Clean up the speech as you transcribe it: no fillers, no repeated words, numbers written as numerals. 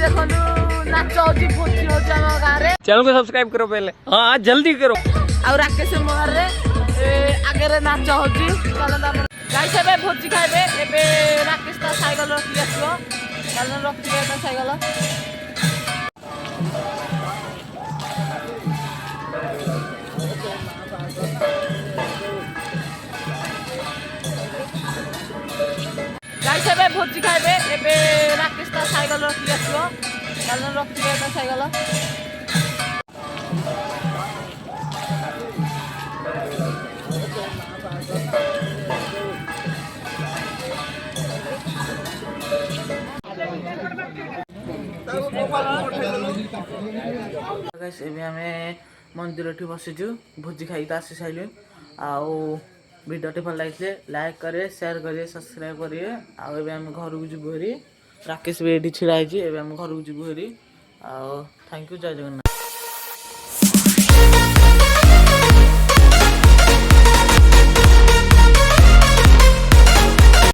देखो नाच होची भोजी होची हम गारे चैनल को सब्सक्राइब करो पहले। हाँ जल्दी करो। और राकेश मोहर रे आगे रे नाच होची चलो गाइस एबे भोजी खाइबे एबे राकेश ता साइकिल रखि आछो चलो रखि ता साइकिल गाइस एबे भोजी खाइबे एबे राकेश ता साइकिल रखि आछो चलो रखि ता साइकिल गाइस एबे हमें मंदिर ठी बसिचु भोजी खाई त आसी साइलु आउ वीडियो टी भल लागिले लाइक करे शेयर करे सब्सक्राइब करे आउ एबे हम घर को जिबु हरी राकेश बे एठी छिड़ा हिची एबे हम घर को जिबु हरी आउ थैंक यू जय जगन्नाथ।